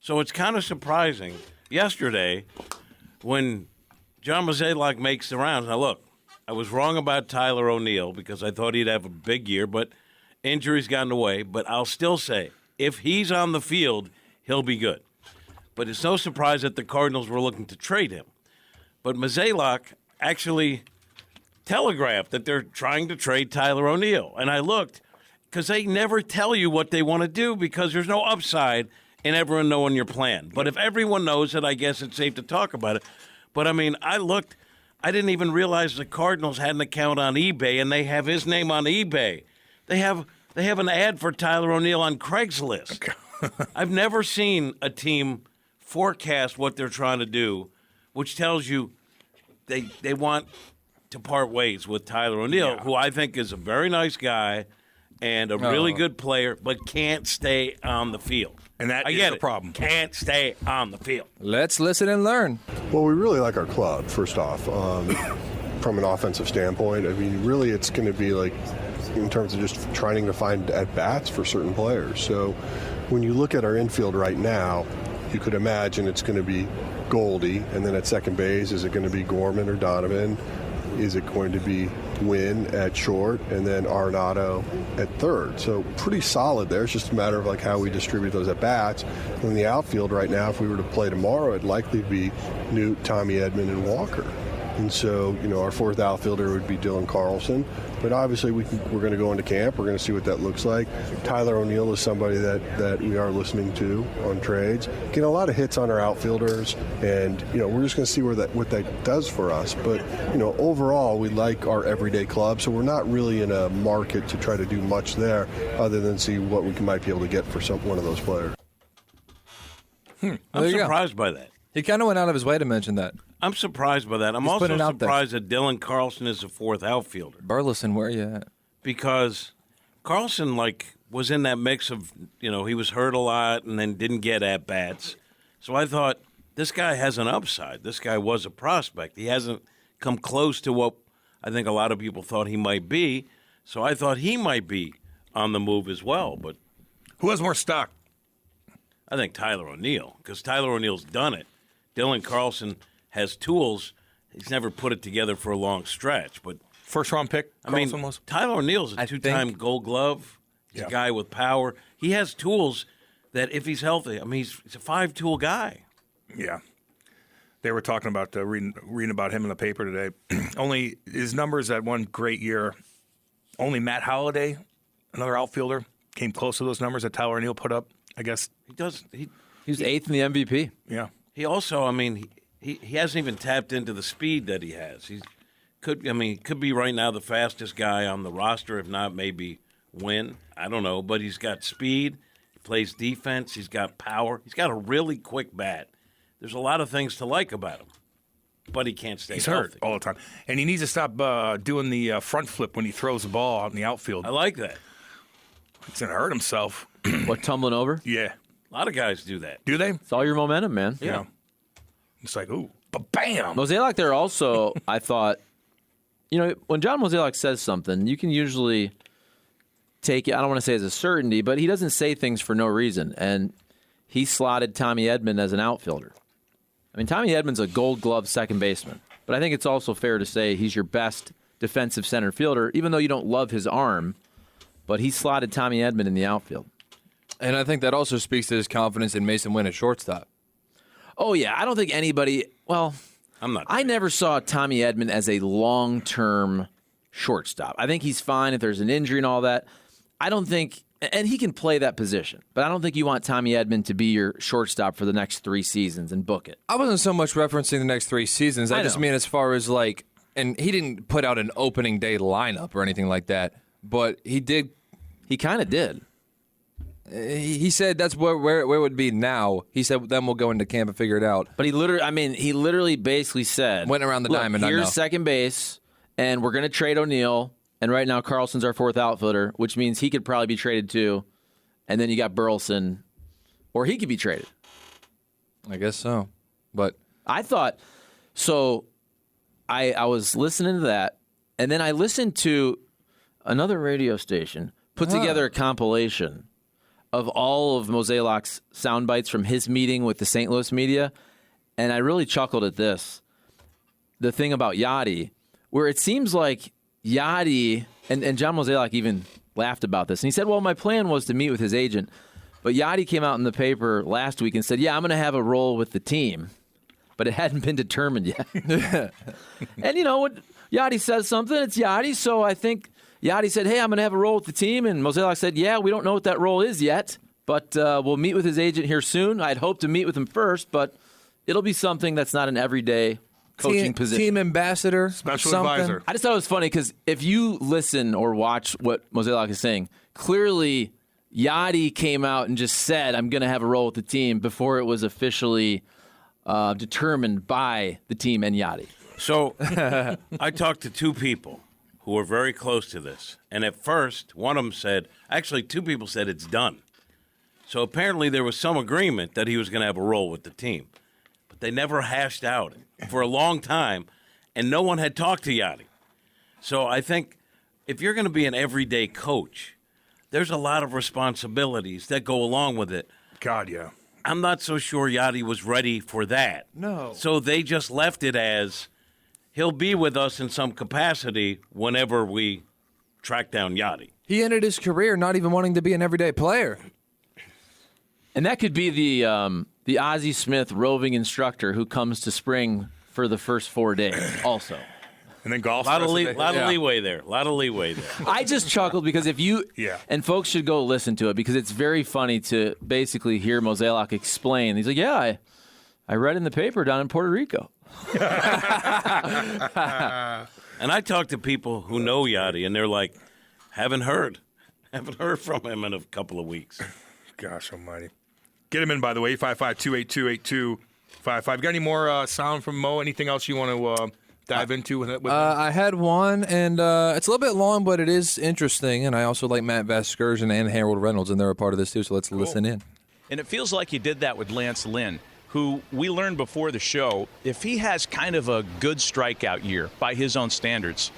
So it's kind of surprising yesterday when John Mozeliak makes the rounds. Now, look, I was wrong about Tyler O'Neill because I thought he'd have a big year, but injuries got in the way. But I'll still say, if he's on the field, he'll be good. But it's no surprise that the Cardinals were looking to trade him. But Mozeliak actually telegraphed that they're trying to trade Tyler O'Neill. And I looked, because they never tell you what they want to do because there's no upside in everyone knowing your plan. But if everyone knows it, I guess it's safe to talk about it. But, I mean, I looked. I didn't even realize the Cardinals had an account on eBay, and they have his name on eBay. They have an ad for Tyler O'Neill on Craigslist. I've never seen a team forecast what they're trying to do, which tells you they want to part ways with Tyler O'Neill, who I think is a very nice guy and a really good player, but can't stay on the field. And that is the problem. Can't stay on the field. Let's listen and learn. Well, we really like our club, first off. From an offensive standpoint, I mean, really it's going to be like in terms of just trying to find at-bats for certain players. So when you look at our infield right now, you could imagine it's going to be Goldie, and then at second base, is it going to be Gorman or Donovan? Is it going to be Wynn at short, and then Arenado at third? So pretty solid there. It's just a matter of like how we distribute those at bats. In the outfield right now, if we were to play tomorrow, it'd likely be Newt, Tommy Edman, and Walker. And so, our fourth outfielder would be Dylan Carlson. But obviously, we're going to go into camp. We're going to see what that looks like. Tyler O'Neill is somebody that we are listening to on trades. Getting a lot of hits on our outfielders, and we're just going to see what that does for us. But overall, we like our everyday club, so we're not really in a market to try to do much there, other than see what we might be able to get for one of those players. I'm surprised by that. He kind of went out of his way to mention that. I'm surprised by that. I'm also surprised that Dylan Carlson is the fourth outfielder. Burleson, where are you at? Because Carlson, was in that mix of, he was hurt a lot and then didn't get at-bats. So I thought, this guy has an upside. This guy was a prospect. He hasn't come close to what I think a lot of people thought he might be. So I thought he might be on the move as well. But who has more stock? I think Tyler O'Neill, because Tyler O'Neill's done it. Dylan Carlson has tools. He's never put it together for a long stretch. But first-round pick, Carlson was? Tyler O'Neill's a two-time Gold Glove. He's a guy with power. He has tools that, if he's healthy, he's a five-tool guy. Yeah. They were talking about reading about him in the paper today. Only his numbers that one great year, only Matt Holliday, another outfielder, came close to those numbers that Tyler O'Neill put up, I guess. He was eighth in the MVP. Yeah. He also, he hasn't even tapped into the speed that he has. He could be right now the fastest guy on the roster, if not maybe Win. I don't know, but he's got speed. He plays defense. He's got power. He's got a really quick bat. There's a lot of things to like about him, but he can't stay He's healthy. hurt all the time. And he needs to stop doing the front flip when he throws the ball out in the outfield. I like that. He's going to hurt himself. What, tumbling over? Yeah. A lot of guys do that. Do they? It's all your momentum, man. Yeah. It's like, ooh, bam. Mozeliak there also, I thought, when John Mozeliak says something, you can usually take it, I don't want to say as a certainty, but he doesn't say things for no reason. And he slotted Tommy Edman as an outfielder. Tommy Edman's a Gold Glove second baseman, but I think it's also fair to say he's your best defensive center fielder, even though you don't love his arm, but he slotted Tommy Edman in the outfield. And I think that also speaks to his confidence in Mason Wynn at shortstop. Oh, yeah. I don't think anybody – I never saw Tommy Edman as a long-term shortstop. I think he's fine if there's an injury and all that. I don't think – and he can play that position, but I don't think you want Tommy Edman to be your shortstop for the next 3 seasons and book it. I wasn't so much referencing the next 3 seasons. I just mean as far as and he didn't put out an opening day lineup or anything like that, but he did. He kind of did. He said that's where it would be now. He said then we'll go into camp and figure it out. But he literally basically said, went around the diamond. Here's second base, and we're going to trade O'Neill. And right now Carlson's our fourth outfielder, which means he could probably be traded too. And then you got Burleson, or he could be traded. I guess so. But I thought so. I was listening to that, and then I listened to another radio station put together a compilation of all of Mozeliak's sound bites from his meeting with the St. Louis media, and I really chuckled at this. The thing about Yadi, where it seems like Yadi, and John Mozeliak even laughed about this, and he said, well, my plan was to meet with his agent, but Yadi came out in the paper last week and said, yeah, I'm going to have a role with the team, but it hadn't been determined yet. And you know what? Yadi says something, it's Yadi, so I think Yadi said, hey, I'm going to have a role with the team, and Mozeliak said, yeah, we don't know what that role is yet, but we'll meet with his agent here soon. I'd hoped to meet with him first, but it'll be something that's not an everyday coaching position. Team ambassador. Special advisor. I just thought it was funny because if you listen or watch what Mozeliak is saying, clearly Yadi came out and just said, I'm going to have a role with the team before it was officially determined by the team and Yadi. So I talked to two people who were very close to this. And at first, one of them said, actually, two people said it's done. So apparently there was some agreement that he was going to have a role with the team. But they never hashed out for a long time, and no one had talked to Yadi. So I think if you're going to be an everyday coach, there's a lot of responsibilities that go along with it. God, yeah. I'm not so sure Yadi was ready for that. No. So they just left it as he'll be with us in some capacity whenever we track down Yadi. He ended his career not even wanting to be an everyday player. And that could be the Ozzie Smith roving instructor who comes to spring for the first 4 days also. And then golf. A lot of leeway there. A lot of leeway there. I just chuckled because if you and folks should go listen to it because it's very funny to basically hear Mozeliak explain. He's like, yeah, I read in the paper down in Puerto Rico. And I talk to people who know Yadi, and they're like, haven't heard from him in a couple of weeks. Gosh almighty. Get him in, by the way, 855-282-8255. Got any more sound from Mo? Anything else you want to dive into with I had one, and it's a little bit long, but it is interesting. And I also like Matt Vasgersian and Harold Reynolds, and they're a part of this too, so let's listen in. And it feels like you did that with Lance Lynn, who we learned before the show, if he has kind of a good strikeout year by his own standards,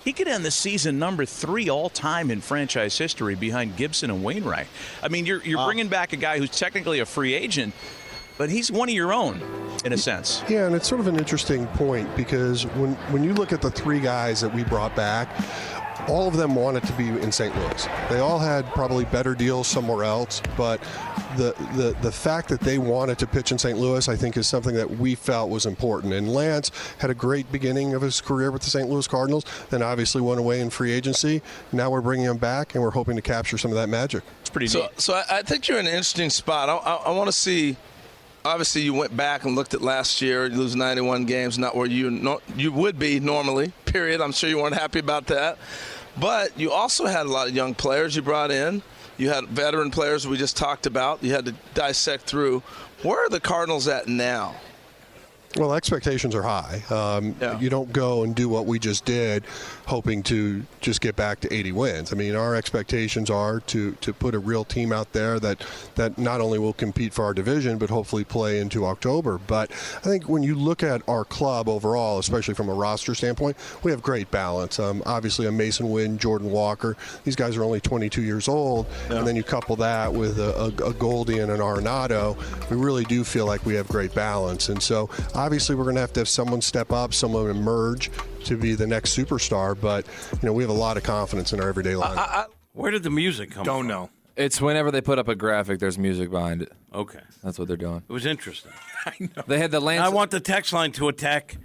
he could end the season number 3 all-time in franchise history behind Gibson and Wainwright. I mean, you're bringing back a guy who's technically a free agent, but he's one of your own, in a sense. Yeah, and it's sort of an interesting point because when you look at the 3 guys that we brought back, all of them wanted to be in St. Louis. They all had probably better deals somewhere else, but the fact that they wanted to pitch in St. Louis, I think, is something that we felt was important. And Lance had a great beginning of his career with the St. Louis Cardinals, then obviously went away in free agency. Now we're bringing him back, and we're hoping to capture some of that magic. It's pretty neat. So I think you're in an interesting spot. I want to see. Obviously, you went back and looked at last year. You lose 91 games, not where you would be normally, period. I'm sure you weren't happy about that. But you also had a lot of young players you brought in. You had veteran players we just talked about. You had to dissect through. Where are the Cardinals at now? Well, expectations are high. You don't go and do what we just did hoping to just get back to 80 wins. I mean, our expectations are to put a real team out there that not only will compete for our division, but hopefully play into October. But I think when you look at our club overall, especially from a roster standpoint, we have great balance. Obviously, a Mason Wynn, Jordan Walker, these guys are only 22 years old, and then you couple that with a Goldie and an Arenado, we really do feel like we have great balance. And so obviously we're going to have someone step up, someone emerge to be the next superstar, but we have a lot of confidence in our everyday life. Where did the music come from? Don't know. It's whenever they put up a graphic, there's music behind it. Okay. That's what they're doing. It was interesting. I know. They had the Lance. I want the text line to attack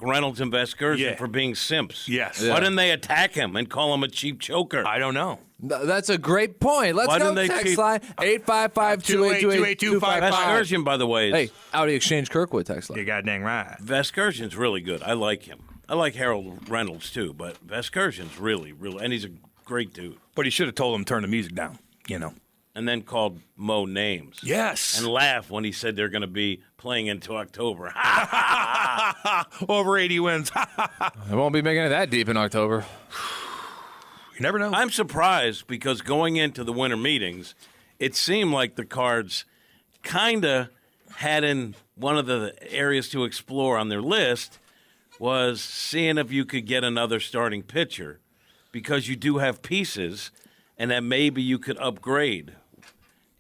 Reynolds and Vasgersian for being simps. Yes. Why didn't they attack him and call him a cheap choker? I don't know. That's a great point. Let's Why go didn't they text keep- line 855-282-8255. Vasgersian, by the way, Hey, Audi Exchange Kirkwood text line. You got dang right. Vasgersian's really good. I like him. I like Harold Reynolds too, but Vasgersian's really, and he's a great dude. But he should have told him to turn the music down, And then called Mo names. Yes. And laughed when he said they're going to be playing into October. Over 80 wins. I won't be making it that deep in October. You never know. I'm surprised because going into the winter meetings, it seemed like the Cards kind of had in one of the areas to explore on their list was seeing if you could get another starting pitcher because you do have pieces and that maybe you could upgrade.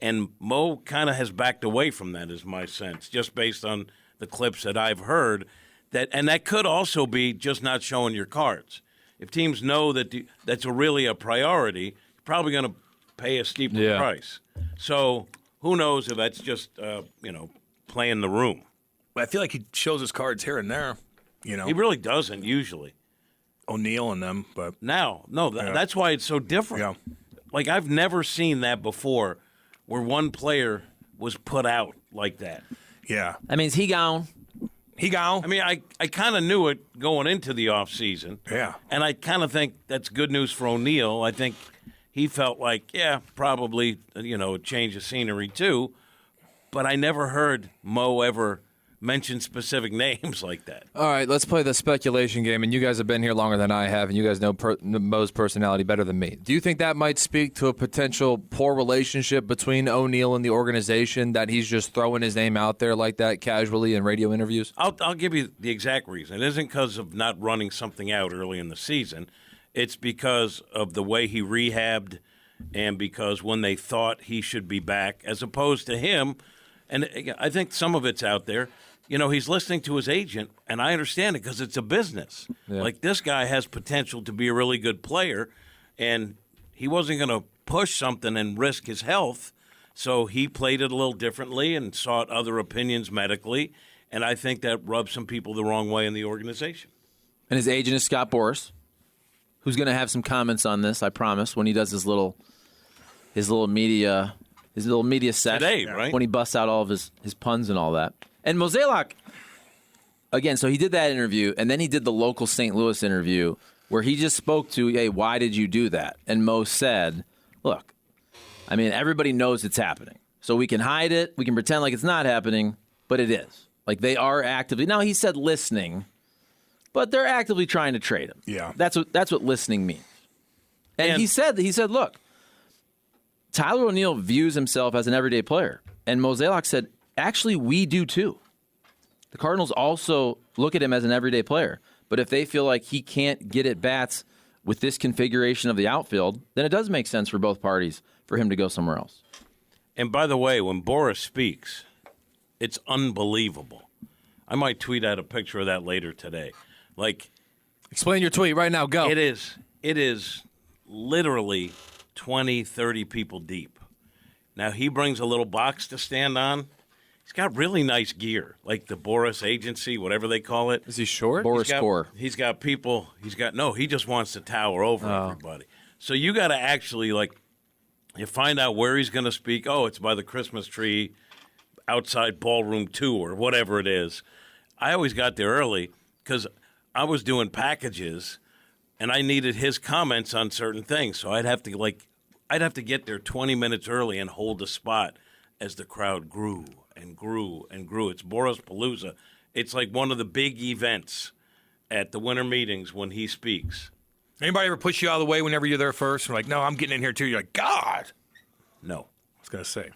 And Mo kind of has backed away from that, is my sense, just based on the clips that I've heard. And that could also be just not showing your cards. If teams know that that's really a priority, you're probably going to pay a steeper price. So who knows if that's just, playing the room. I feel like he shows his cards here and there. He really doesn't usually. O'Neill and them, but that's why it's so different. Yeah. Like, I've never seen that before where one player was put out like that. Yeah. That means he gone. He gone. I mean, I kind of knew it going into the offseason. Yeah. And I kind of think that's good news for O'Neill. I think he felt like, probably, a change of scenery too. But I never heard Mo ever mention specific names like that. All right, let's play the speculation game. And you guys have been here longer than I have, and you guys know Mo's personality better than me. Do you think that might speak to a potential poor relationship between O'Neill and the organization, that he's just throwing his name out there like that casually in radio interviews? I'll give you the exact reason. It isn't because of not running something out early in the season. It's because of the way he rehabbed and because when they thought he should be back, as opposed to him, and I think some of it's out there, he's listening to his agent, and I understand it because it's a business. Yeah. Like, this guy has potential to be a really good player, and he wasn't going to push something and risk his health, so he played it a little differently and sought other opinions medically, and I think that rubbed some people the wrong way in the organization. And his agent is Scott Boras, who's going to have some comments on this, I promise, when he does his little media set today, right? When he busts out all of his puns and all that. And Mozeliak, again, so he did that interview, and then he did the local St. Louis interview where he just spoke to, hey, why did you do that? And Mo said, look, I mean, everybody knows it's happening. So we can hide it, we can pretend like it's not happening, but it is. Like, they are actively, now he said listening, but they're actively trying to trade him. Yeah. That's what listening means. And he said, look, Tyler O'Neill views himself as an everyday player. And Mozeliak said, actually, we do too. The Cardinals also look at him as an everyday player. But if they feel like he can't get at bats with this configuration of the outfield, then it does make sense for both parties for him to go somewhere else. And by the way, when Boras speaks, it's unbelievable. I might tweet out a picture of that later today. Like, explain your tweet right now. Go. It is literally 20, 30 people deep. Now, he brings a little box to stand on. He's got really nice gear, like the Boras Agency, whatever they call it. Is he short? Boras Core. He's got people. He just wants to tower over everybody. So you got to actually, you find out where he's going to speak. Oh, it's by the Christmas tree outside Ballroom 2 or whatever it is. I always got there early because I was doing packages, and I needed his comments on certain things. So I'd have to get there 20 minutes early and hold the spot as the crowd grew and grew and grew. It's Boras Palooza. It's like one of the big events at the winter meetings when he speaks. Anybody ever push you out of the way whenever you're there first? We're like, no, I'm getting in here too. You're like, God. No. I was going to say.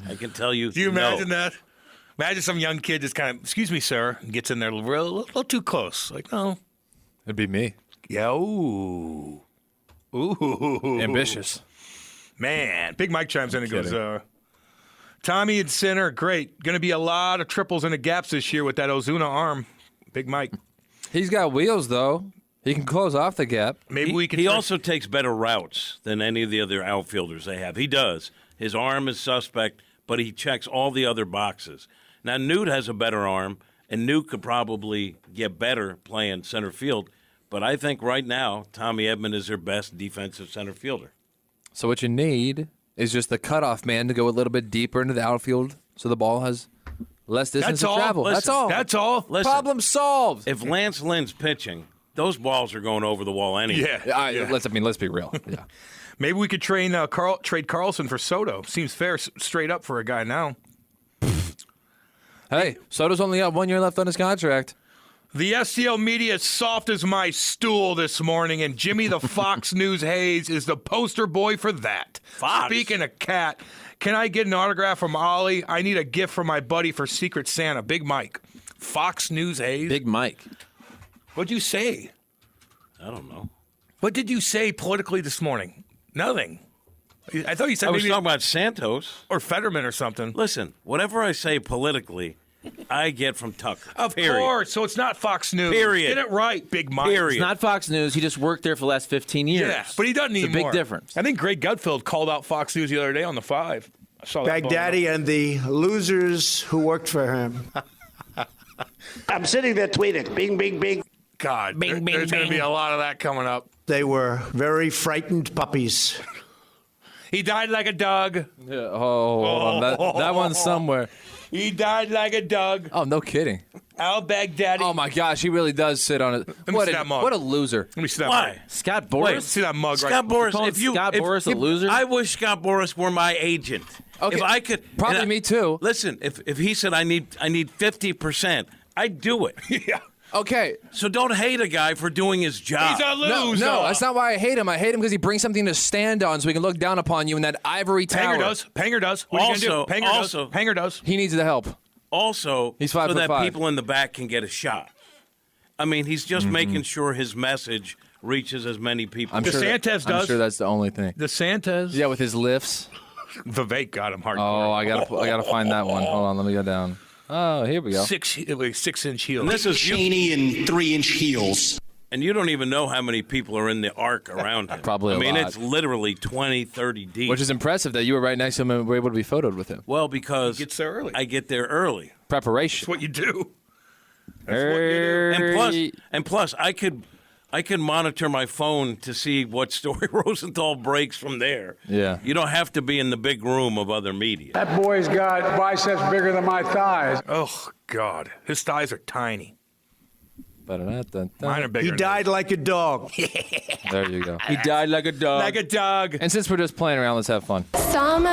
I can tell you. Do you imagine that? Imagine some young kid just kind of, excuse me, sir, and gets in there a little too close. Like, no. It'd be me. Yeah, ooh. Ooh. Ambitious. Man. Big Mike chimes in and goes, Tommy at center, great. Going to be a lot of triples in the gaps this year with that Ozuna arm. Big Mike. He's got wheels, though. He can close off the gap. Maybe we can. He also takes better routes than any of the other outfielders they have. He does. His arm is suspect, but he checks all the other boxes. Now, Newt has a better arm, and Newt could probably get better playing center field. But I think right now, Tommy Edman is their best defensive center fielder. So what you need is just the cutoff man to go a little bit deeper into the outfield so the ball has less distance to travel. Listen, That's all. That's all. Listen, Problem solved. if Lance Lynn's pitching, those balls are going over the wall anyway. Yeah. Let's be real. Yeah. Maybe we could trade Carlson for Soto. Seems fair, straight up for a guy now. Hey, Soto's only got 1 year left on his contract. The STL media is soft as my stool this morning, and Jimmy the Fox News Hayes is the poster boy for that. Fox? Speaking of cat, can I get an autograph from Ollie? I need a gift from my buddy for Secret Santa, Big Mike. Fox News Hayes? Big Mike. What'd you say? I don't know. What did you say politically this morning? Nothing. I thought you said I was maybe talking about Santos. or Fetterman or something. Listen, whatever I say politically, I get from Tucker. Of Period. course. So it's not Fox News. Period. Get it right, big Mike. Period. It's not Fox News. He just worked there for the last 15 years. Yeah, but he doesn't It's anymore. a big difference. I think Greg Gutfeld called out Fox News the other day on the 5. I saw that. Baghdadi and the losers who worked for him. I'm sitting there tweeting, bing, bing, bing. God, Bing, bing, there's going to bing. be a lot of that coming up. They were very frightened puppies. He died like a dog. Yeah, hold on. That one's somewhere. He died like a dog. Oh, no kidding. Al Baghdadi. Oh, my gosh. He really does sit on it. me What see that mug. what a loser. Let me see that. Why? mug. Scott Wait, Boras? See that mug right Scott Boras. calling Scott Boras a loser? I wish Scott Boras were my agent. Okay, If I could, probably me too. Listen, if he said I need 50%, I'd do it. Yeah. Okay. So don't hate a guy for doing his job. He's a No, loser. that's not why I hate him. I hate him because he brings something to stand on so he can look down upon you in that ivory tower. Panger does. What are you Also- going to do? also- Panger does. He needs the help. Also, He's so 5'5". that people in the back can get a shot. I mean, he's just making sure his message reaches as many people. I'm sure, DeSantis I'm does. sure that's the only thing. DeSantis. Yeah, with his lifts. Vivek got him hardcore. Oh, I gotta find that one. Hold on, let me go down. Oh, here we go. 6-inch heels. And this is Cheney in 3-inch heels. and you don't even know how many people are in the arc around him. Probably I a mean, lot. it's literally 20, 30 deep. Which is impressive that you were right next to him and were able to be photoed with him. well, because He gets there early. I get there early. Preparation. That's what you do. That's what you do. And plus, I could monitor my phone to see what story Rosenthal breaks from there. Yeah. You don't have to be in the big room of other media. That boy's got biceps bigger than my thighs. Oh, God. His thighs are tiny. Mine are bigger. He than died like a dog. There you go. He died like a dog. like a dog. And since we're just playing around, let's have fun. Some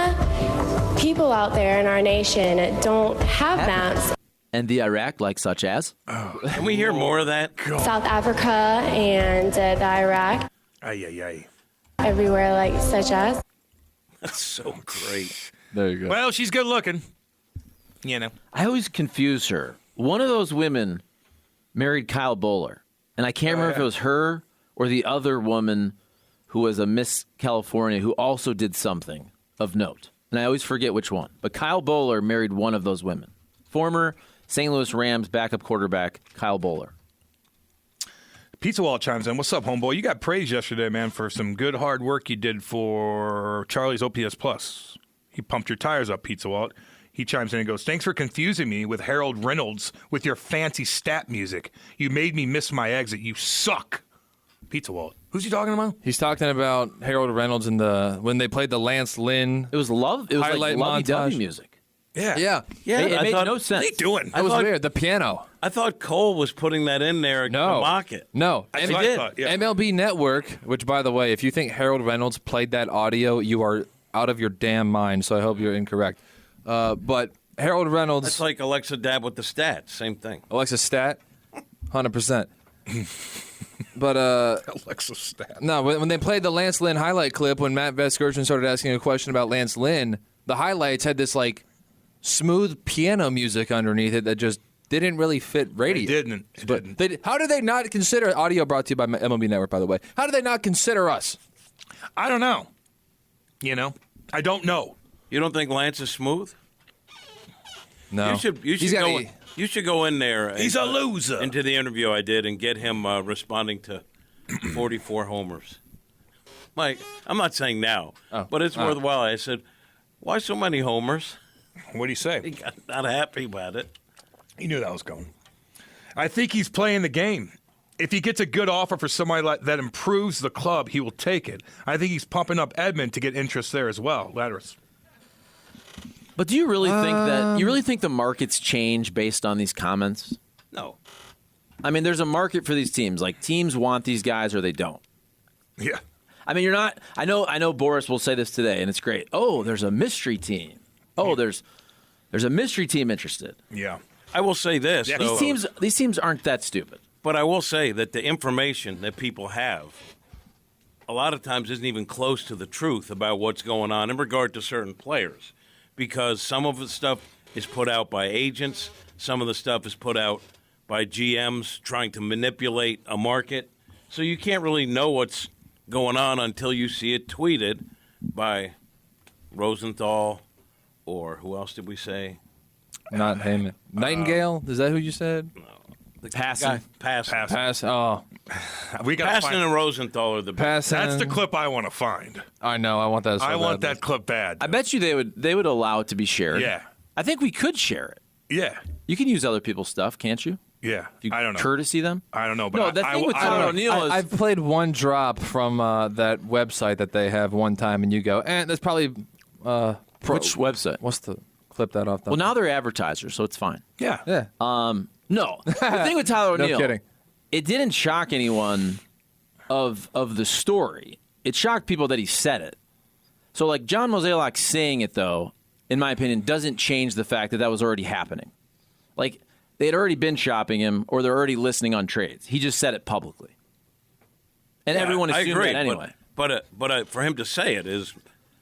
people out there in our nation don't have maps. And the Iraq, like such as? Can we hear more of that? South Africa and the Iraq, Ay. everywhere like such as. That's so great. There you go. Well, she's good looking. You know. I always confuse her. One of those women married Kyle Bowler. And I can't remember if it was her or the other woman who was a Miss California who also did something of note. And I always forget which one. But Kyle Bowler married one of those women. Former St. Louis Rams backup quarterback Kyle Bowler. Pizza Wall chimes in. What's up, homeboy? You got praised yesterday, man, for some good hard work you did for Charlie's OPS Plus. He pumped your tires up, Pizza Wall. He chimes in and goes, "Thanks for confusing me with Harold Reynolds with your fancy stat music. You made me miss my exit. You suck." Pizza Wall. Who's he talking about? He's talking about Harold Reynolds in when they played the Lance Lynn. It was love. It was Highlight like lovey-dovey montage. music. Yeah. It made no sense. What are you doing? It was thought- weird. The piano. I thought Cole was putting that in there No. to mock it. No. That's M- what I thought, yeah. MLB Network, which, by the way, if you think Harold Reynolds played that audio, you are out of your damn mind, so I hope you're incorrect. But Harold Reynolds, That's like Alexa Dab with the stats. Same thing. Alexa Stat, 100%. But Alexa stat. no, when they played the Lance Lynn highlight clip, when Matt Vesgerson started asking a question about Lance Lynn, the highlights had this like smooth piano music underneath it that just didn't really fit radio. It didn't. It didn't. How did they not consider audio brought to you by MLB Network? By the way, how did they not consider us? I don't know. You know? I don't know. You don't think Lance is smooth? No, You should He's got go. a- You should go in there. He's a loser. Into the interview I did and get him responding to 44 homers. Mike, I'm not saying now, but it's worthwhile. I said, "Why so many homers?" What do you He say? got not happy about it. He knew that was going. I think he's playing the game. If he gets a good offer for somebody that improves the club, he will take it. I think he's pumping up Edmund to get interest there as well. Lattice. But do you really think the markets change based on these comments? No. I mean, there's a market for these teams. Like teams want these guys or they don't. Yeah. I mean, you're not. I know Boris will say this today, and it's great. Oh, there's a mystery team. Oh, there's a mystery team interested. Yeah. I will say this. Yeah. though, These teams aren't that stupid. But I will say that the information that people have a lot of times isn't even close to the truth about what's going on in regard to certain players, because some of the stuff is put out by agents, some of the stuff is put out by GMs trying to manipulate a market. So you can't really know what's going on until you see it tweeted by Rosenthal, or who else did we say? Not Heyman. Nightingale? Is that who you said? Passing. Pass. Oh, We got Passon and Rosenthal are the best. Pass. That's the clip I want to find. I know. I want that. I want that clip bad. I bet you they would allow it to be shared. Yeah. I think we could share it. Yeah. You can use other people's stuff, can't you? Yeah. If you I don't know. Courtesy them? I don't know. But No, the thing with Tyler O'Neill is I've played one drop from that website that they have one time, and you go, that's probably which website? What's the clip that off? Well, now they're advertisers, so it's fine. Yeah. Yeah. No, the thing with Tyler O'Neill, No kidding. It didn't shock anyone of the story. It shocked people that he said it. So, like John Mozeliak saying it, though, in my opinion, doesn't change the fact that was already happening. Like they had already been shopping him, or they're already listening on trades. He just said it publicly, and everyone assumed I agree, that anyway. But for him to say it is,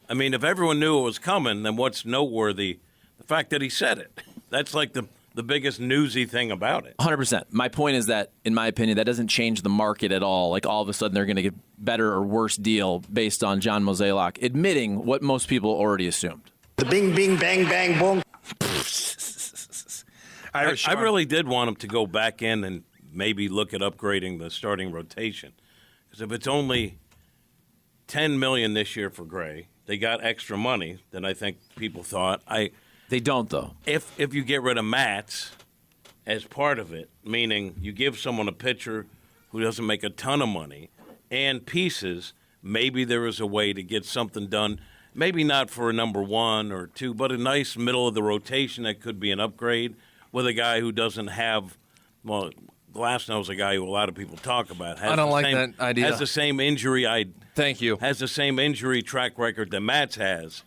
I mean, if everyone knew it was coming, then what's noteworthy? The fact that he said it. That's like the biggest newsy thing about it. 100%. My point is that, in my opinion, that doesn't change the market at all. Like, all of a sudden, they're going to get better or worse deal based on John Mozeliak admitting what most people already assumed. The bing, bing, bang, bang, boom. I really did want him to go back in and maybe look at upgrading the starting rotation. Because if it's only $10 million this year for Gray, they got extra money than I think people thought. They don't, though. If you get rid of Matz as part of it, meaning you give someone a pitcher who doesn't make a ton of money and pieces, maybe there is a way to get something done, maybe not for a number 1 or 2, but a nice middle of the rotation that could be an upgrade with a guy who doesn't have, well, Glasnow's a guy who a lot of people talk about. I don't like that idea. Has the same injury. Thank you. Has the same injury track record that Matz has.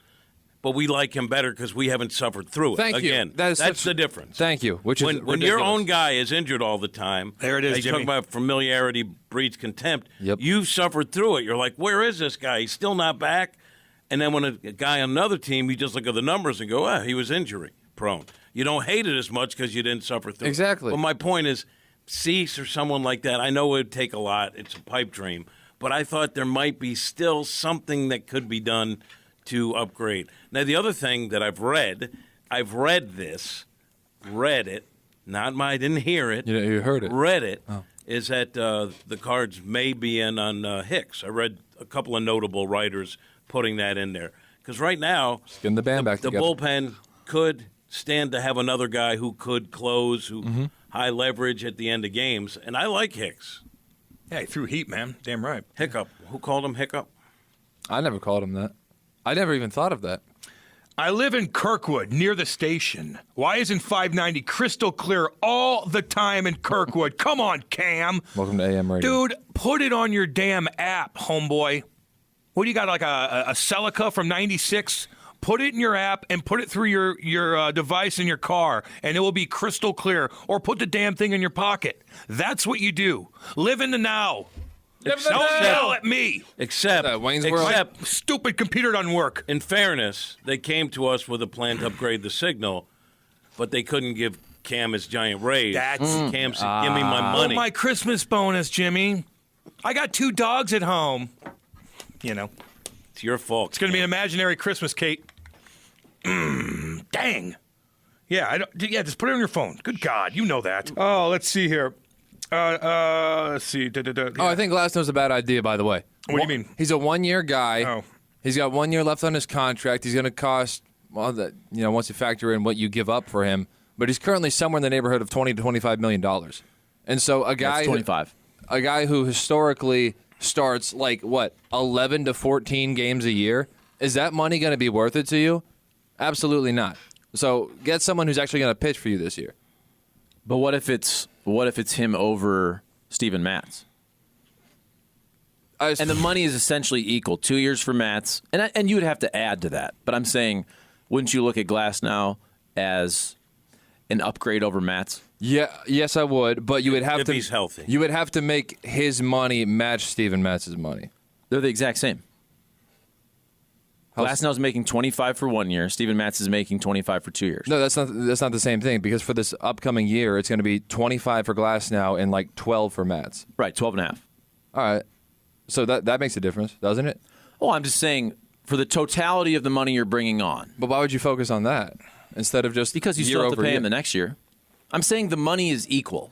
But we like him better because we haven't suffered through it. Thank you. Again, That's the difference. Thank you. Which is when your own guy is injured all the time, there it is. You talk about familiarity breeds contempt. Yep. You suffered through it. You're like, where is this guy? He's still not back. And then when a guy on another team, you just look at the numbers and go, he was injury prone. You don't hate it as much because you didn't suffer through Exactly. it. But my point is, Cease or someone like that, I know it would take a lot. It's a pipe dream. But I thought there might be still something that could be done to upgrade. Now, the other thing that I've read it, I didn't hear it. You heard it. Read it, is that the Cards may be in on Hicks. I read a couple of notable writers putting that in there. Because right now, getting the band back together. Bullpen could stand to have another guy who could close, who high leverage at the end of games. And I like Hicks. Yeah, he threw heat, man. Damn right. Hiccup. Who called him Hiccup? I never called him that. I never even thought of that. I live in Kirkwood, near the station. Why isn't 590 crystal clear all the time in Kirkwood? Come on, Cam. Welcome to AM Radio. Dude, put it on your damn app, homeboy. What do you got, like a Celica from 96? Put it in your app and put it through your device in your car, and it will be crystal clear. Or put the damn thing in your pocket. That's what you do. Live in the now. Don't yell at me. Except stupid computer doesn't work. In fairness, they came to us with a plan to upgrade the signal, but they couldn't give Cam his giant raise. Cam said, give me my money. Oh, my Christmas bonus, Jimmy. I got 2 dogs at home. You know. It's your fault. It's going to be an imaginary Christmas, Kate. Dang. Yeah, just put it on your phone. Good God, you know that. Oh, let's see here. Let's see. I think Glasnow's a bad idea, by the way. What do you mean? He's a 1-year guy. Oh. He's got 1 year left on his contract. He's going to cost, once you factor in what you give up for him, but he's currently somewhere in the neighborhood of $20 to $25 million. And so a guy, that's 25. A guy who historically starts 11 to 14 games a year, is that money going to be worth it to you? Absolutely not. So get someone who's actually going to pitch for you this year. But what if it's him over Steven Matz? And the money is essentially equal. 2 years for Matz, and you would have to add to that. But I'm saying, wouldn't you look at Glasnow as an upgrade over Matz? Yeah, yes, I would. But you would have if he's healthy. You would have to make his money match Steven Matz's money. They're the exact same. Glasnow's making 25 for 1 year. Steven Matz is making 25 for 2 years. No, that's not the same thing, because for this upcoming year, it's going to be 25 for Glasnow and 12 for Matz. Right, 12 and a half. All right. So that makes a difference, doesn't it? Oh, I'm just saying, for the totality of the money you're bringing on. But why would you focus on that instead of just because you year still have to over pay year? him the next year? I'm saying the money is equal.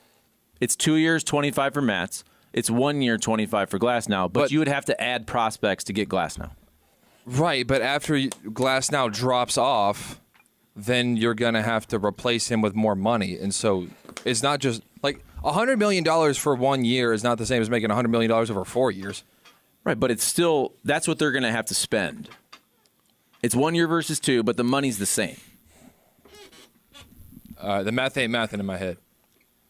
It's 2 years, 25 for Matz. It's 1 year, 25 for Glasnow. But you would have to add prospects to get Glasnow. Right, but after Glasnow drops off, then you're going to have to replace him with more money. And so it's not just like $100 million for 1 year is not the same as making $100 million over 4 years. Right, but it's still, that's what they're going to have to spend. It's 1 year versus 2, but the money's the same. The math ain't mathing in my head.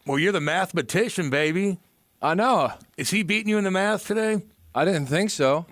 Well, you're the mathematician, baby. I know. Is he beating you in the math today? I didn't think so.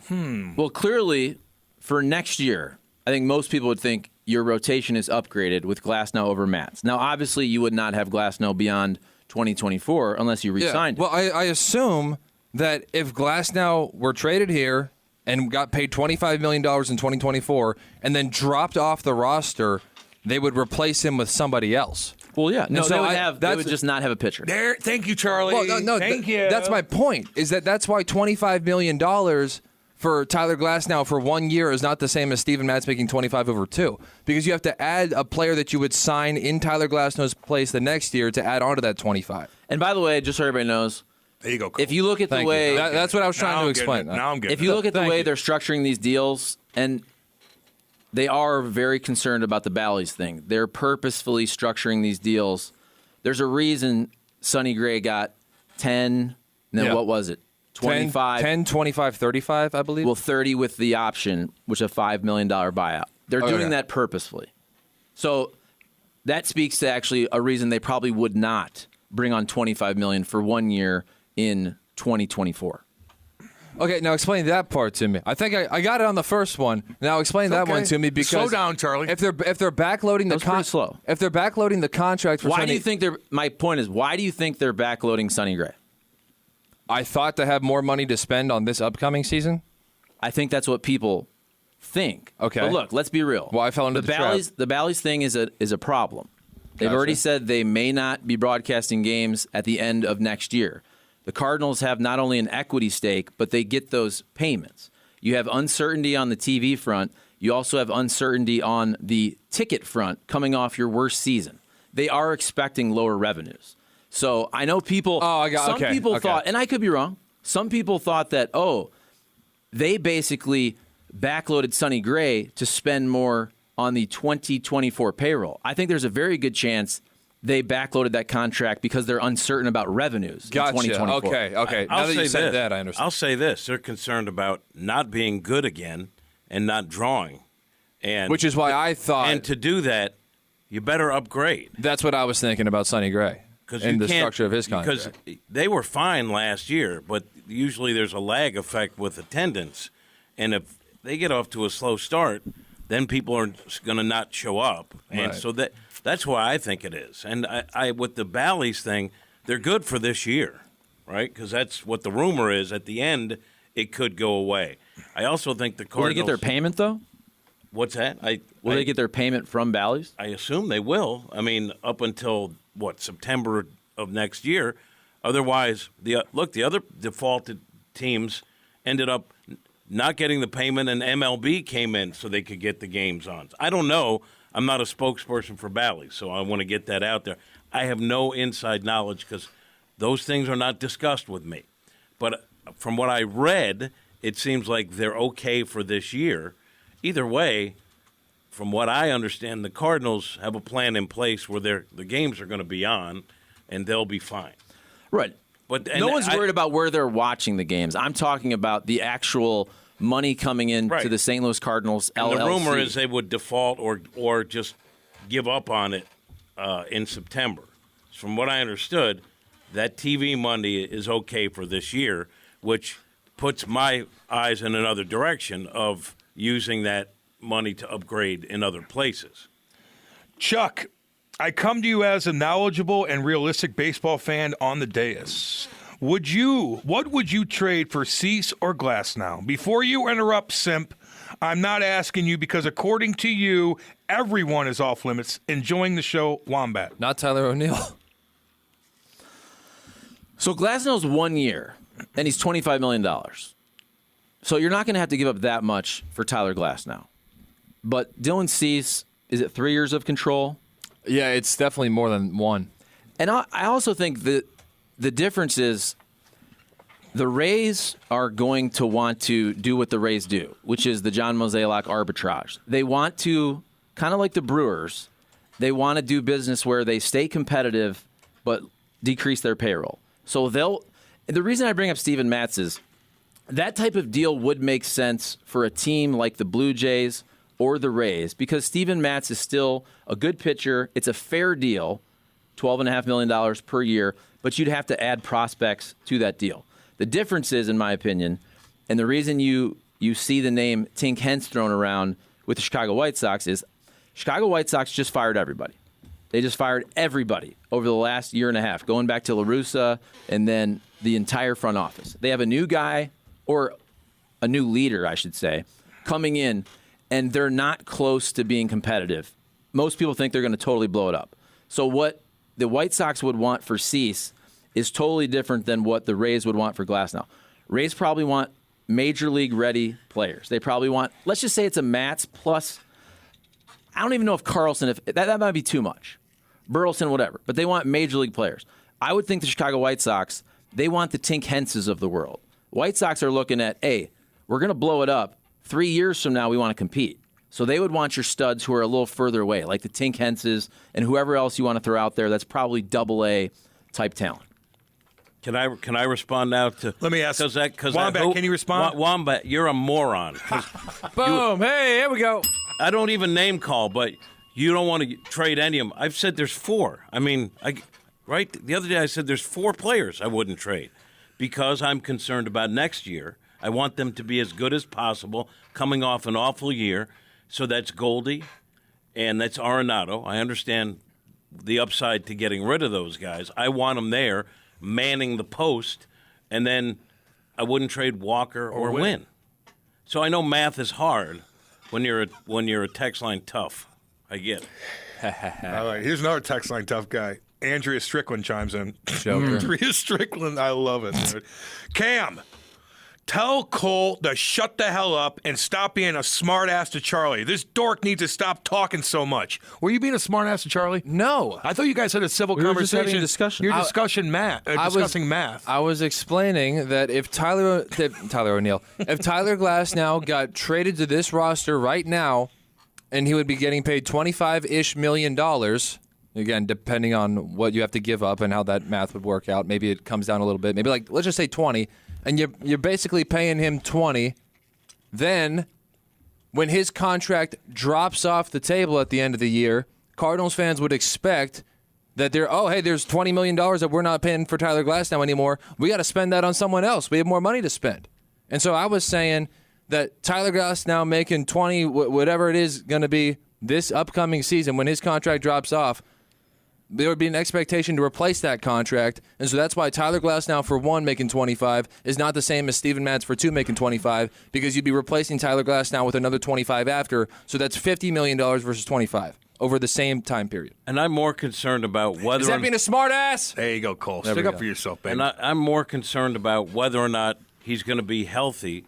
Well, clearly, for next year, I think most people would think your rotation is upgraded with Glasnow over Matz. Now, obviously, you would not have Glasnow beyond 2024 unless you re-signed Well, I assume that if Glasnow were traded here and got paid $25 million in 2024 and then dropped off the roster, they would replace him with somebody else. Well, yeah. No, so they would just not have a pitcher. There, thank you, Charlie. Well, no, thank you. That's my point. Is that's why $25 million for Tyler Glasnow for 1 year is not the same as Steven Matz making 25 over 2, because you have to add a player that you would sign in Tyler Glasnow's place the next year to add on to that 25. And by the way, just so everybody knows, there you go. Cole. If you look at the way that's what I was trying to explain. Now I'm getting If you look at the way they're structuring these deals, and they are very concerned about the Bally's thing. They're purposefully structuring these deals. There's a reason Sonny Gray got 10, what was it? 25. 10, 25, 35, I believe. Well, 30 with the option, which is a $5 million buyout. They're doing that purposefully. So that speaks to actually a reason they probably would not bring on $25 million for 1 year in 2024. Okay, now explain that part to me. I think I got it on the first one. Now explain that one to me, because slow down, Charlie. If they're backloading slow. If they're backloading the contract for why do you think they're? My point is, why do you think they're backloading Sonny Gray? I thought to have more money to spend on this upcoming season. I think that's what people think. Okay, but look, let's be real. Well, I fell into the trap. The Bally's thing is a problem. They've already said they may not be broadcasting games at the end of next year. The Cardinals have not only an equity stake, but they get those payments. You have uncertainty on the TV front. You also have uncertainty on the ticket front coming off your worst season. They are expecting lower revenues. So I know people. Some people thought, and I could be wrong. Some people thought that they basically backloaded Sonny Gray to spend more on the 2024 payroll. I think there's a very good chance they backloaded that contract because they're uncertain about revenues in 2024. Okay. Now that you said that, I understand. I'll say this. They're concerned about not being good again and not drawing. Which is why I thought... And to do that, you better upgrade. That's what I was thinking about Sonny Gray and the structure of his contract. Because they were fine last year, but usually there's a lag effect with attendance. And if they get off to a slow start, then people are going to not show up. And Right. so that's why I think it is. And I with the Bally's thing, they're good for this year, right? Because that's what the rumor is. At the end, it could go away. I also think the Cardinals... Will they get their payment, though? What's that? Will they get their payment from Bally's? I assume they will. I mean, up until, September of next year. Otherwise, the other defaulted teams ended up not getting the payment, and MLB came in so they could get the games on. I don't know. I'm not a spokesperson for Bally's, so I want to get that out there. I have no inside knowledge because those things are not discussed with me. But from what I read, it seems like they're okay for this year. Either way, from what I understand, the Cardinals have a plan in place where the games are going to be on, and they'll be fine. Right. But no one's worried about where they're watching the games. I'm talking about the actual money coming in to the St. Louis Cardinals LLC. And the rumor is they would default or just give up on it in September. From what I understood, that TV money is okay for this year, which puts my eyes in another direction of using that money to upgrade in other places. Chuck, I come to you as a knowledgeable and realistic baseball fan on the dais. What would you trade for Cease or Glasnow? Before you interrupt, Simp, I'm not asking you because according to you, everyone is off limits. Enjoying the show, Wombat. Not Tyler O'Neill. So Glasnow's 1 year, and he's $25 million. So you're not going to have to give up that much for Tyler Glass now. But Dylan Cease, is it 3 years of control? Yeah, it's definitely more than one. And I also think that the difference is the Rays are going to want to do what the Rays do, which is the John Mozeliak arbitrage. They want to, kind of like the Brewers, they want to do business where they stay competitive but decrease their payroll. So the reason I bring up Steven Matz is that type of deal would make sense for a team like the Blue Jays or the Rays, because Steven Matz is still a good pitcher. It's a fair deal, $12.5 million per year, but you'd have to add prospects to that deal. The difference is, in my opinion, and the reason you see the name Tink Hence thrown around with the Chicago White Sox is Chicago White Sox just fired everybody. They just fired everybody over the last year and a half, going back to La Russa and then the entire front office. They have a new guy, or a new leader, I should say, coming in, and they're not close to being competitive. Most people think they're going to totally blow it up. So what the White Sox would want for Cease is totally different than what the Rays would want for Glasnow. Rays probably want major league ready players. They probably want, let's just say it's a Matz plus, I don't even know if Carlson, if that might be too much. Burleson, whatever. But they want major league players. I would think the Chicago White Sox, they want the Tink Hences of the world. White Sox are looking at, hey, we're going to blow it up. 3 years from now, we want to compete. So they would want your studs who are a little further away, like the Tink Hences and whoever else you want to throw out there that's probably AA type talent. Can I respond now to? Let me ask. Wombat, can you respond? Wombat, you're a moron. Boom! Hey, here we go. I don't even name call, but you don't want to trade any of them. I've said there's 4. I mean, right? The other day I said there's 4 players I wouldn't trade because I'm concerned about next year. I want them to be as good as possible, coming off an awful year. So that's Goldie, and that's Arenado. I understand the upside to getting rid of those guys. I want them there, manning the post, and then I wouldn't trade Walker or Wynn. So I know math is hard when you're a text line tough. I get it. All right, here's another text line tough guy. Andrea Strickland chimes in. Joker. Andrea Strickland, I love it, dude. Cam, tell Cole to shut the hell up and stop being a smartass to Charlie. This dork needs to stop talking so much. Were you being a smartass to Charlie? No. I thought you guys had a civil We were just conversation. having a discussion. You're discussing math. I was explaining that if Tyler O'Neill, if Tyler Glasnow got traded to this roster right now, and he would be getting paid $25-ish million, again, depending on what you have to give up and how that math would work out. Maybe it comes down a little bit. Maybe let's just say 20. And you're basically paying him 20. Then, when his contract drops off the table at the end of the year, Cardinals fans would expect that there's $20 million that we're not paying for Tyler Glasnow anymore. We got to spend that on someone else. We have more money to spend. And so I was saying that Tyler Glasnow making 20, whatever it is going to be this upcoming season, when his contract drops off, there would be an expectation to replace that contract, and so that's why Tyler Glasnow for 1 making 25 is not the same as Steven Matz for 2 making 25, because you'd be replacing Tyler Glasnow with another 25 after, so that's $50 million versus 25 over the same time period. And I'm more concerned about whether... Is that being a smart ass? There you go, Cole. Stick up for yourself, baby. And I'm more concerned about whether or not he's going to be healthy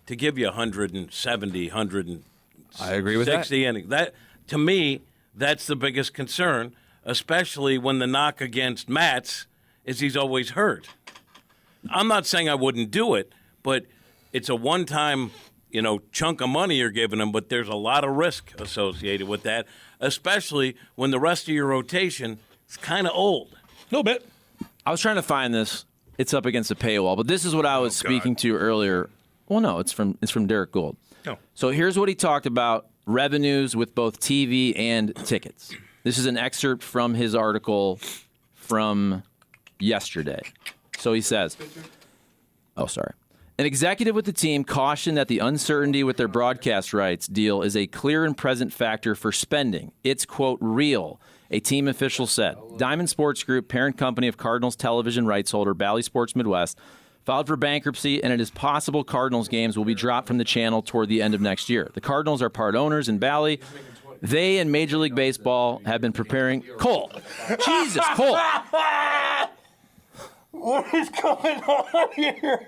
to give you 170, 160 I agree with that. innings. That, to me, that's the biggest concern, especially when the knock against Matz is he's always hurt. I'm not saying I wouldn't do it, but it's a one-time, chunk of money you're giving him, but there's a lot of risk associated with that, especially when the rest of your rotation is kind of old. A little bit. I was trying to find this. It's up against a paywall, but this is what I was speaking to earlier. Well, no, it's from Derek Gould. No. So here's what he talked about: revenues with both TV and tickets. This is an excerpt from his article from yesterday. So he says, an executive with the team cautioned that the uncertainty with their broadcast rights deal is a clear and present factor for spending. It's, quote, real, a team official said. Diamond Sports Group, parent company of Cardinals television rights holder Bally Sports Midwest, filed for bankruptcy, and it is possible Cardinals games will be dropped from the channel toward the end of next year. The Cardinals are part owners in Bally. They and Major League Baseball have been preparing. Cole! Jesus, Cole! What is going on here?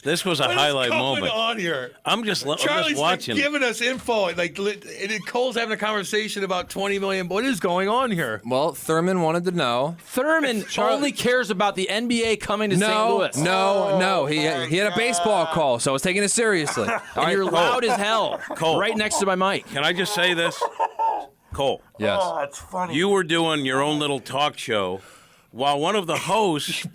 This was a highlight moment. What's going on here? I'm just Charlie's watching. giving us info. And Cole's having a conversation about $20 million. What is going on here? Well, Thurman wanted to know. Thurman only cares about the NBA coming to St. Louis. No. He had a baseball call, so I was taking it seriously. And you're loud as hell. Cole. Right next to my mic. Can I just say this? Cole. Yes. Oh, that's funny. You were doing your own little talk show while one of the hosts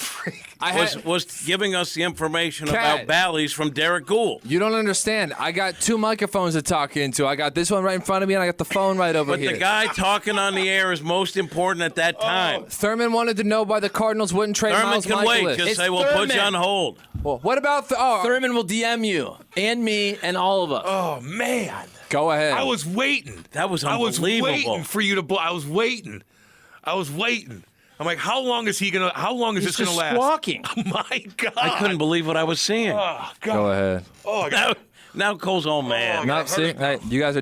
was giving us the information about Bally's from Derek Gould. You don't understand. I got 2 microphones to talk into. I got this one right in front of me, and I got the phone right over here. But the guy talking on the air is most important at that time. Thurman wanted to know why the Cardinals wouldn't trade Thurman Miles can Michaelis. wait. Just It's say, we'll put you Thurman. on hold. Well, what about Thurman will DM you and me and all of us. Oh, man. Go ahead. I was waiting. That was I was unbelievable. waiting for you to I was waiting. I'm like, how long is this going to last? Squawking. Oh, my God. I couldn't believe what I was seeing. Oh, God. Go ahead. Oh, God. Now Cole's all mad. Not see. Hey, you guys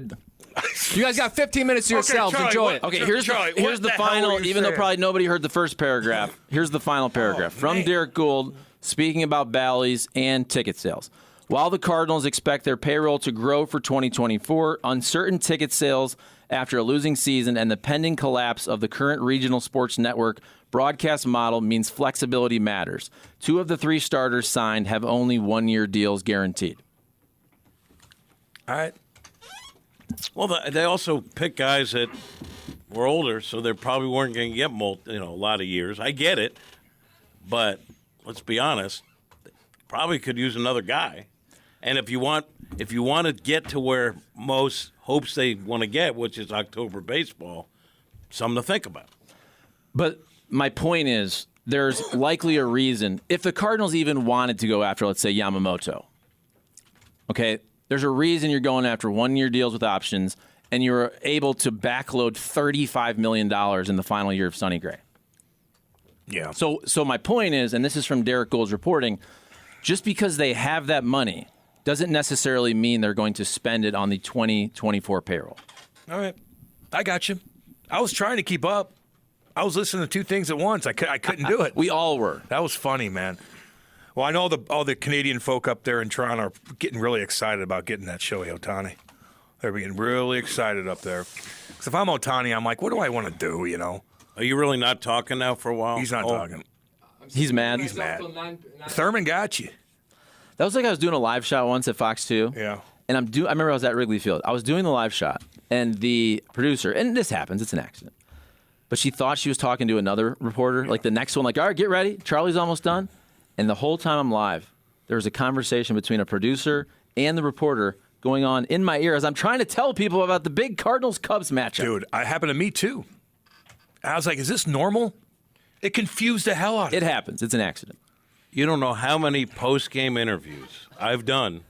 got 15 minutes to yourselves. Charlie, Enjoy what- it. Okay, Charlie, here's the what the hell final, were you even though saying? probably nobody heard the first paragraph. Here's the final paragraph from man. Derek Gould speaking about Bally's and ticket sales. While the Cardinals expect their payroll to grow for 2024, uncertain ticket sales after a losing season and the pending collapse of the current regional sports network broadcast model means flexibility matters. 2 of the 3 starters signed have only 1-year deals guaranteed. All right. Well, they also pick guys that were older, so they probably weren't going to get a lot of years. I get it, but let's be honest, they probably could use another guy. And if you want to get to where most hopes they want to get, which is October baseball, something to think about. But my point is, there's likely a reason. If the Cardinals even wanted to go after, let's say, Yamamoto, okay, there's a reason you're going after 1-year deals with options, and you're able to backload $35 million in the final year of Sonny Gray. Yeah. So my point is, and this is from Derek Gould's reporting, just because they have that money doesn't necessarily mean they're going to spend it on the 2024 payroll. All right. I got you. I was trying to keep up. I was listening to 2 things at once. I couldn't do it. We all were. That was funny, man. Well, I know all the Canadian folk up there in Toronto are getting really excited about getting that Shohei Ohtani. They're getting really excited up there. Because if I'm Ohtani, I'm like, what do I want to do, you know? Are you really not talking now for a while? He's not talking. He's mad. He's mad. Thurman got you. That was like I was doing a live shot once at Fox 2. Yeah. And I remember I was at Wrigley Field. I was doing the live shot, and the producer, and this happens, it's an accident, but she thought she was talking to another reporter, like the next one, like, all right, get ready, Charlie's almost done. And the whole time I'm live, there was a conversation between a producer and the reporter going on in my ear as I'm trying to tell people about the big Cardinals-Cubs matchup. Dude, it happened to me too. I was like, is this normal? It confused the hell out of me. It happens. It's an accident. You don't know how many post-game interviews I've done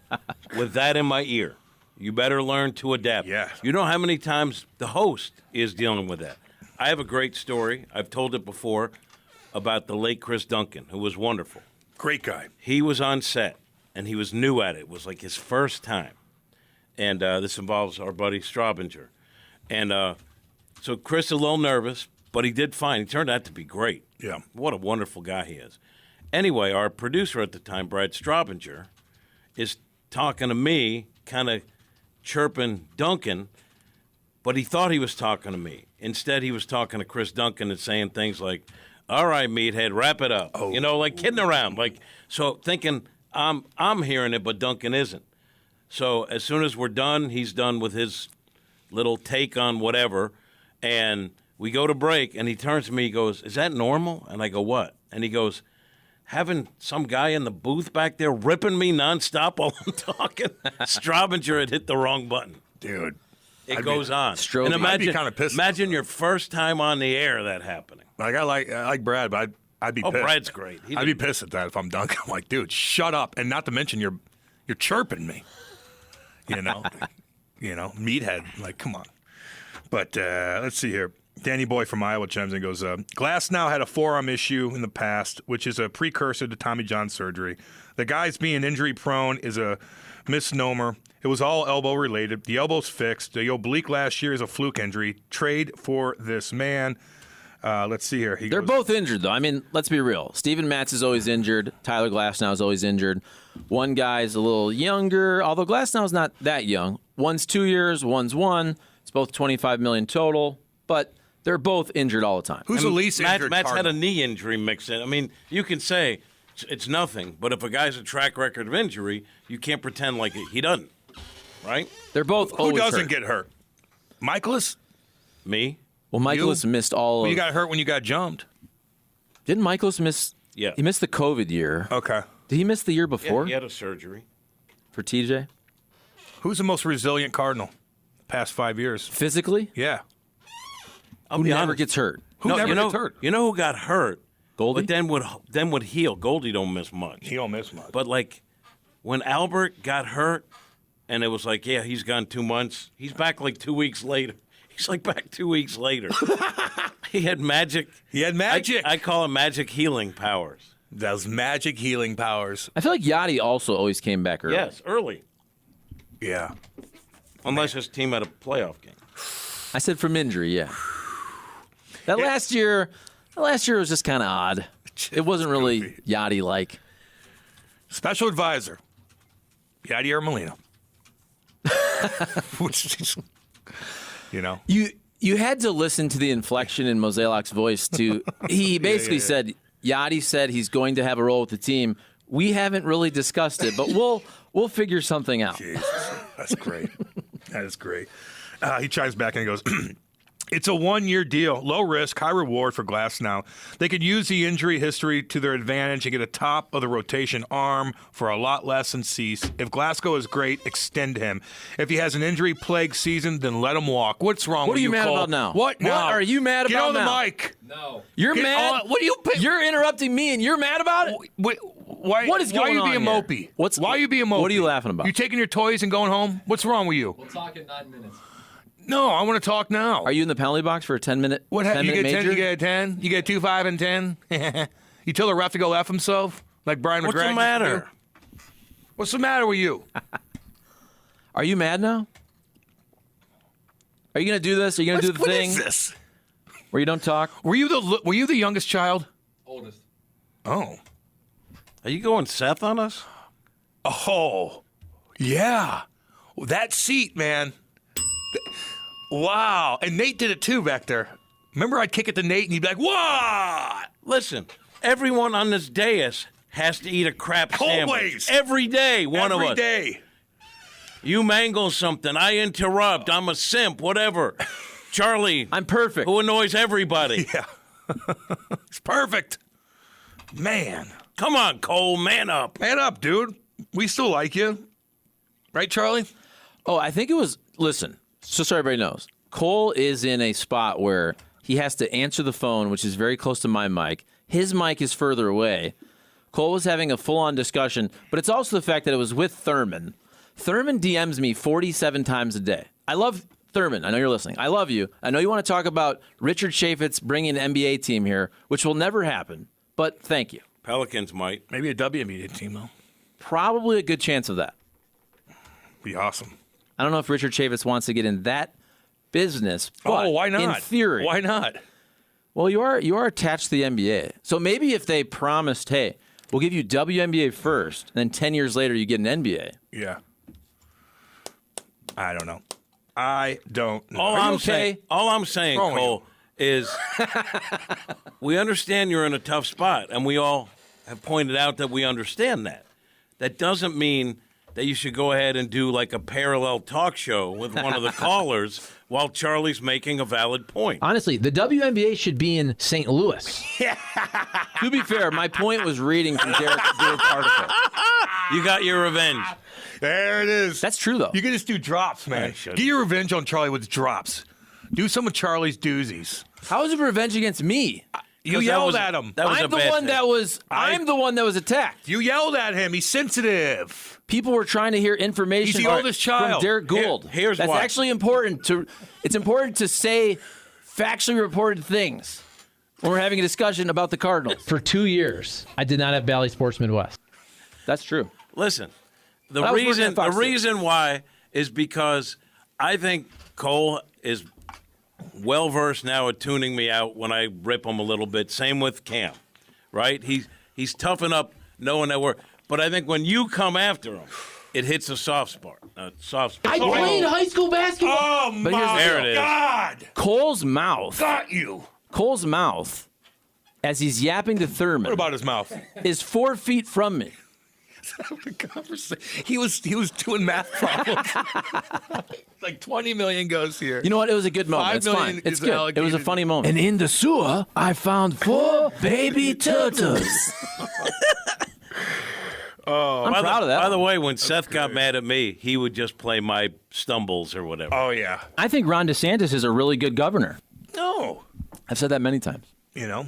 with that in my ear. You better learn to adapt. Yeah. You know how many times the host is dealing with that. I have a great story. I've told it before about the late Chris Duncan, who was wonderful. Great guy. He was on set, and he was new at it. It was like his first time. And this involves our buddy Straubinger. And so Chris is a little nervous, but he did fine. He turned out to be great. Yeah. What a wonderful guy he is. Anyway, our producer at the time, Brad Straubinger, is talking to me, kind of chirping Duncan, but he thought he was talking to me. Instead, he was talking to Chris Duncan and saying things like, all right, meathead, wrap it up. Oh. You know, like kidding around. Like, so thinking I'm hearing it, but Duncan isn't. So as soon as we're done, he's done with his little take on whatever, and we go to break, and he turns to me, he goes, is that normal? And I go, what? And he goes, having some guy in the booth back there ripping me nonstop while I'm talking. Straubinger had hit the wrong button. Dude. It goes on. Strobe. And I'd be kinda pissed. Imagine your first time on the air that happening. Like I like Brad, but I'd be pissed. Brad's great. I'd be pissed at that if I'm Duncan. I'm like, dude, shut up. And not to mention you're chirping me. You know? Meathead. Like, come on. But let's see here. Danny Boy from Iowa chimes in and goes, Glass now had a forearm issue in the past, which is a precursor to Tommy John surgery. The guy's being injury prone is a misnomer. It was all elbow related. The elbow's fixed. The oblique last year is a fluke injury. Trade for this man. Let's see here. They're both injured, though. I mean, let's be real. Steven Matz is always injured. Tyler Glasnow is always injured. One guy's a little younger, although Glasnow's not that young. One's 2 years, one's 1. It's both $25 million total, but they're both injured all the time. Who's the least injured? Matt's had a Cardinal? knee injury mixed in. I mean, you can say it's nothing, but if a guy's a track record of injury, you can't pretend like he doesn't, right? They're both Who always doesn't hurt. get hurt? Michaelis? Me? Well, Michaelis missed all Well, of... you got hurt when you got jumped. Didn't Michaelis miss... Yeah. He missed the COVID year. Okay. Did he miss the year Yeah, before he had a surgery. for TJ? Who's the most resilient Cardinal the past 5 years? Physically? Yeah. I'll Who be never honest. gets hurt? Who never gets hurt? You know who got hurt? Goldie? But then would heal. Goldie don't miss much. He don't miss much. But like when Albert got hurt, and it was like, yeah, he's gone 2 months. He's back like 2 weeks later. He's like back 2 weeks later. He had magic. He had magic. I call it magic healing powers. Those magic healing powers. I feel like Yadi also always came back early. Yes, early. Yeah. Unless his team had a playoff game. I said from injury, yeah. That last year was just kind of odd. It wasn't really Yachty-like. Special advisor, Yadi or Molina. Which is, you know. You had to listen to the inflection in Mozeliak's voice to. He basically said, Yadi said he's going to have a role with the team. We haven't really discussed it, but we'll figure something out. Jesus, that's great. That is great. He chimes back and he goes, it's a 1-year deal, low risk, high reward for Glasnow. They could use the injury history to their advantage and get a top of the rotation arm for a lot less than Cease. If Glasgow is great, extend him. If he has an injury-plagued season, then let him walk. What's wrong What with are you you, mad Cole? about now? What now? What are you mad Get about on the now? mic. No. You're mad? What do you? You're interrupting me and you're mad about it? Why? What is why going are you being on mopey? here? Why are you being mopey? What are you laughing about? You taking your toys and going home? What's wrong with you? We'll talk in 9 minutes. No, I want to talk now. Are you in the penalty box for a 10-minute What happened? You get 10, major? you get a 10? You get 2, 5, and 10? You tell the ref to go F himself? Like Brian McGregor? What's the matter? What's the matter with you? Are you mad now? Are you going to do this? Are you going to do the What thing is this? where you don't talk? Were you the youngest child? Oldest. Oh. Are you going Seth on us? Oh. Yeah. That seat, man. Wow. And Nate did it too back there. Remember I'd kick it to Nate and he'd be like, what? Listen, everyone on this dais has to eat a crap sandwich. Always. Every day, one of us. Every day. You mangle something, I interrupt, I'm a simp, whatever. Charlie. I'm perfect. Who annoys everybody. Yeah. It's perfect. Man. Come on, Cole, man up. Man up, dude. We still like you. Right, Charlie? Oh, I think it was, listen, just so everybody knows, Cole is in a spot where he has to answer the phone, which is very close to my mic. His mic is further away. Cole was having a full-on discussion, but it's also the fact that it was with Thurman. Thurman DMs me 47 times a day. I love Thurman. I know you're listening. I love you. I know you want to talk about Richard Chaffetz bringing an NBA team here, which will never happen, but thank you. Pelicans might. Maybe a WNBA team, though. Probably a good chance of that. Be awesome. I don't know if Richard Chaffetz wants to get in that business, but why not? in theory. Why not? Well, you are attached to the NBA. So maybe if they promised, hey, we'll give you WNBA first, and then 10 years later you get an NBA. Yeah. I don't know. I don't know. All I'm saying, Wrong with Cole, is we understand you're in a tough spot, and we all have pointed out that we understand that. That doesn't mean that you should go ahead and do like a parallel talk show with one of the callers while Charlie's making a valid point. Honestly, the WNBA should be in St. Louis. To be fair, my point was reading from Derek's article. You got your revenge. There it is. That's true, though. You can just do drops, man. should. Get your revenge on Charlie with drops. Do some of Charlie's doozies. How is it revenge against me? You 'Cause yelled at him. That was I'm a the bad one thing. that was. I'm the one that was attacked. You yelled at him. He's sensitive. People were trying to hear information. He's the oldest child. From Derek Gould. Here's That's why. actually important to. It's important to say factually reported things when we're having a discussion about the Cardinals. For 2 years, I did not have Bally Sports Midwest. That's true. Listen, the I was working at Fox reason why is because I think Cole is well versed now at tuning me out when I rip him a little bit. Same with Cam, right? He's tough enough knowing that we're. But I think when you come after him, it hits a soft spot. I played high school basketball. Oh, my There it is. God. Cole's mouth. Got you. Cole's mouth, as he's yapping to Thurman. What about his mouth? Is 4 feet from me. He was doing math problems. Like 20 million goes here. You know what? It was a good moment. 5 It's million fine. It's is good. It was a allocated. funny moment. And in the sewer, I found 4 baby turtles. I'm proud of that. By the way, when Seth got mad at me, he would just play my stumbles or whatever. Oh, yeah. I think Ron DeSantis is a really good governor. No. I've said that many times. You know,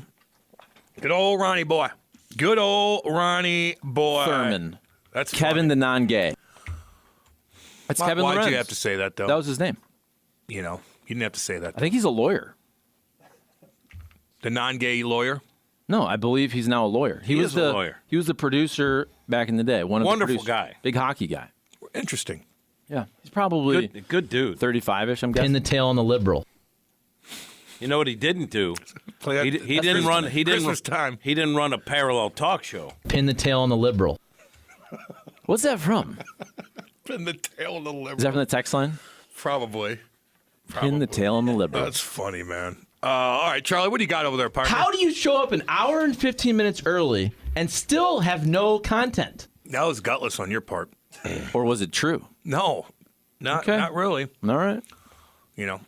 good old Ronnie boy. Good old Ronnie boy. Thurman. That's Kevin funny. the non-gay. That's Kevin Why'd Lorenz. you have to say that, though? That was his name. You know, you didn't have to say that. I think he's a lawyer. The non-gay lawyer? No, I believe he's now a lawyer. He was is a the lawyer. He was the producer back in the day. One of Wonderful the producers. guy. Big hockey guy. Interesting. Yeah, he's probably Good dude. 35-ish, I'm guessing. Pin the tail on the liberal. You know what he didn't do? Play that- He that's didn't run. He didn't. Christmas time. He didn't run a parallel talk show. Pin the tail on the liberal. What's that from? Pin the tail on the liberal. Is that from the text line? Probably. Pin the tail on the liberal. That's funny, man. All right, Charlie, what do you got over there, partner? How do you show up an hour and 15 minutes early and still have no content? That was gutless on your part. Or was it true? No, not really. All right. You know,